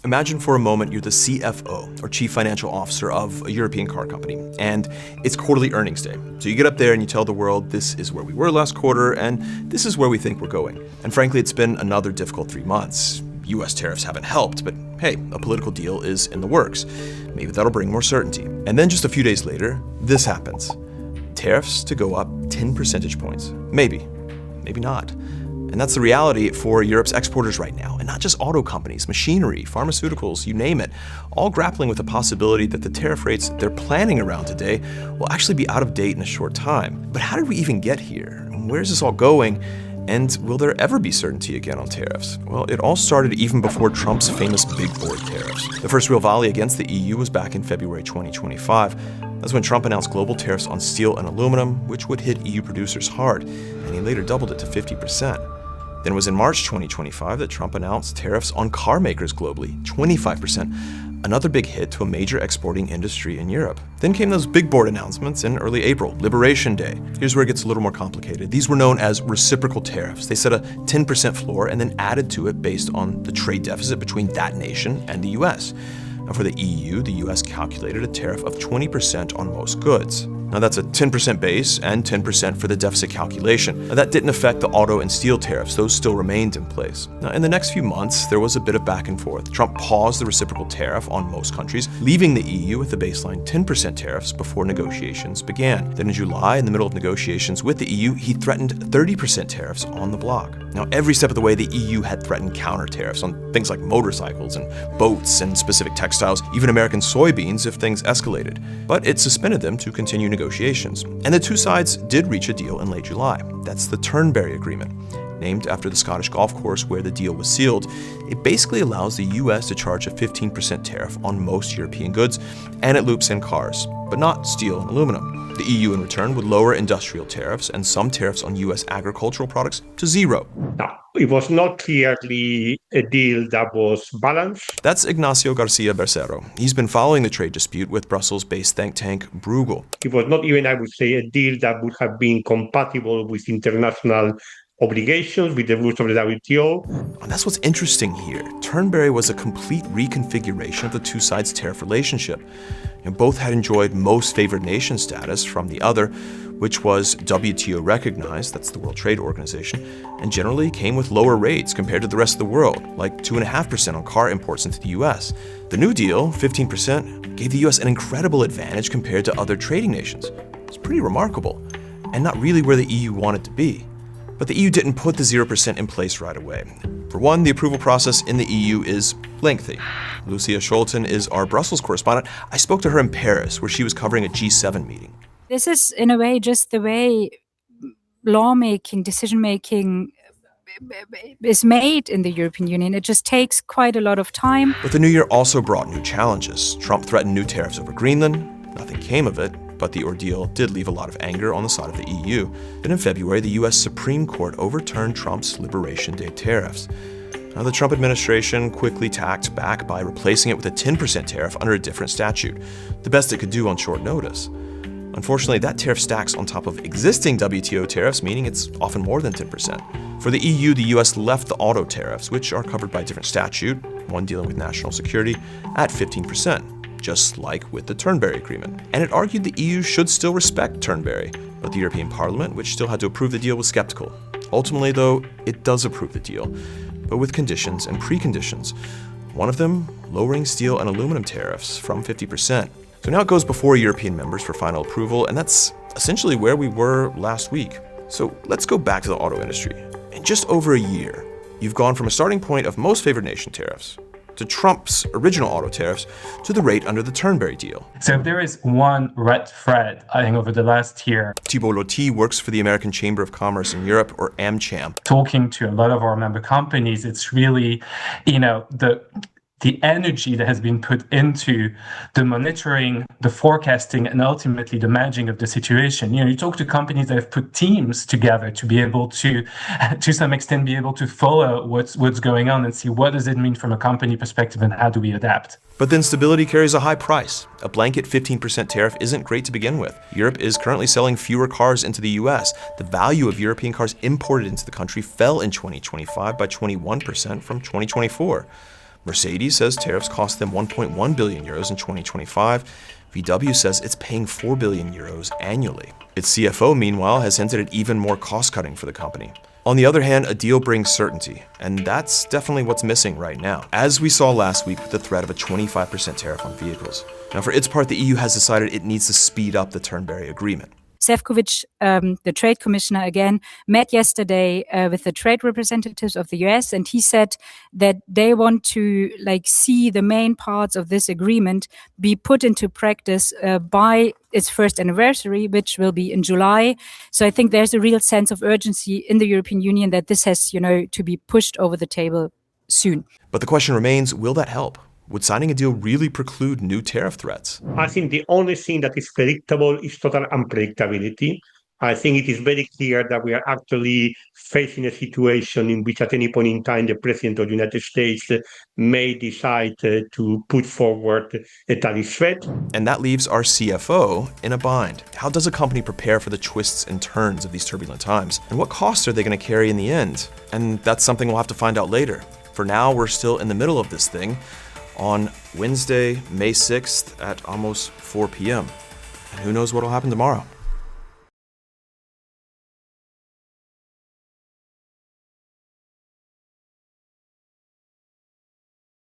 Imagine for a moment you're the CFO, or Chief Financial Officer of a European car company, and it's quarterly earnings day. So you get up there and you tell the world, this is where we were last quarter, and this is where we think we're going. And frankly, it's been another difficult 3 months. US tariffs haven't helped, but hey, a political deal is in the works. Maybe that'll bring more certainty. And then just a few days later, this happens. Tariffs to go up 10 percentage points. Maybe not. And that's the reality for Europe's exporters right now, and not just auto companies, machinery, pharmaceuticals, you name it, all grappling with the possibility that the tariff rates they're planning around today will actually be out of date in a short time. But how did we even get here? Where's this all going? And will there ever be certainty again on tariffs? Well, it all started even before Trump's famous big board tariffs. The first real volley against the EU was back in February 2025. That's when Trump announced global tariffs on steel and aluminum, which would hit EU producers hard, and he later doubled it to 50%. Then it was in March 2025 that Trump announced tariffs on car makers globally, 25%, another big hit to a major exporting industry in Europe. Then came those big board announcements in early April, Liberation Day. Here's where it gets a little more complicated. These were known as reciprocal tariffs. They set a 10% floor and then added to it based on the trade deficit between that nation and the US. Now for the EU, the US calculated a tariff of 20% on most goods. Now that's a 10% base and 10% for the deficit calculation. Now that didn't affect the auto and steel tariffs, those still remained in place. Now in the next few months, there was a bit of back and forth. Trump paused the reciprocal tariff on most countries, leaving the EU with the baseline 10% tariffs before negotiations began. Then in July, in the middle of negotiations with the EU, he threatened 30% tariffs on the bloc. Now every step of the way, the EU had threatened counter tariffs on things like motorcycles and boats and specific textiles, even American soybeans if things escalated. But it suspended them to continue negotiations. And the two sides did reach a deal in late July. That's the Turnberry Agreement. Named after the Scottish golf course where the deal was sealed, it basically allows the US to charge a 15% tariff on most European goods, and it loops in cars, but not steel and aluminum. The EU in return would lower industrial tariffs and some tariffs on US agricultural products to zero. Now, it was not clearly a deal that was balanced. That's Ignacio Garcia Bercero. He's been following the trade dispute with Brussels-based think tank Bruegel. It was not even, I would say, a deal that would have been compatible with international obligations, with the rules of the WTO. And that's what's interesting here. Turnberry was a complete reconfiguration of the two sides' tariff relationship. Both had enjoyed most favored nation status from the other, which was WTO recognized, that's the World Trade Organization, and generally came with lower rates compared to the rest of the world, like 2.5% on car imports into the US. The new deal, 15%, gave the US an incredible advantage compared to other trading nations. It's pretty remarkable, and not really where the EU wanted to be. But the EU didn't put the 0% in place right away. For one, the approval process in the EU is lengthy. Lucia Schulten is our Brussels correspondent. I spoke to her in Paris, where she was covering a G7 meeting. This is, in a way, just the way lawmaking, decision-making is made in the European Union. It just takes quite a lot of time. But the new year also brought new challenges. Trump threatened new tariffs over Greenland. Nothing came of it, but the ordeal did leave a lot of anger on the side of the EU. Then in February, the US Supreme Court overturned Trump's Liberation Day tariffs. Now, the Trump administration quickly tacked back by replacing it with a 10% tariff under a different statute, the best it could do on short notice. Unfortunately, that tariff stacks on top of existing WTO tariffs, meaning it's often more than 10%. For the EU, the US left the auto tariffs, which are covered by a different statute, one dealing with national security, at 15%, just like with the Turnberry Agreement. And it argued the EU should still respect Turnberry, but the European Parliament, which still had to approve the deal, was skeptical. Ultimately, though, it does approve the deal, but with conditions and preconditions. One of them, lowering steel and aluminum tariffs from 50%. So now it goes before European members for final approval, and that's essentially where we were last week. So let's go back to the auto industry. In just over a year, you've gone from a starting point of most favored nation tariffs to Trump's original auto tariffs to the rate under the Turnberry deal. So if there is one red thread, I think, over the last year. Thibaut works for the American Chamber of Commerce in Europe, or AmCham. Talking to a lot of our member companies, it's really, the energy that has been put into the monitoring, the forecasting, and ultimately the managing of the situation. You talk to companies that have put teams together to be able to some extent, be able to follow what's going on and see what does it mean from a company perspective and how do we adapt. But then stability carries a high price. A blanket 15% tariff isn't great to begin with. Europe is currently selling fewer cars into the US. The value of European cars imported into the country fell in 2025 by 21% from 2024. Mercedes says tariffs cost them 1.1 billion euros in 2025. VW says it's paying 4 billion euros annually. Its CFO, meanwhile, has hinted at even more cost-cutting for the company. On the other hand, a deal brings certainty, and that's definitely what's missing right now, as we saw last week with the threat of a 25% tariff on vehicles. Now, for its part, the EU has decided it needs to speed up the Turnberry agreement. Šefčovič, the trade commissioner, again, met yesterday with the trade representatives of the US, and he said that they want to see the main parts of this agreement be put into practice by its first anniversary, which will be in July. So I think there's a real sense of urgency in the European Union that this has, to be pushed over the table soon. But the question remains, will that help? Would signing a deal really preclude new tariff threats? I think the only thing that is predictable is total unpredictability. I think it is very clear that we are actually facing a situation in which at any point in time the President of the United States may decide to put forward a tariff threat. And that leaves our CFO in a bind. How does a company prepare for the twists and turns of these turbulent times? And what costs are they going to carry in the end? And that's something we'll have to find out later. For now, we're still in the middle of this thing on Wednesday, May 6th at almost 4 p.m. And who knows what will happen tomorrow?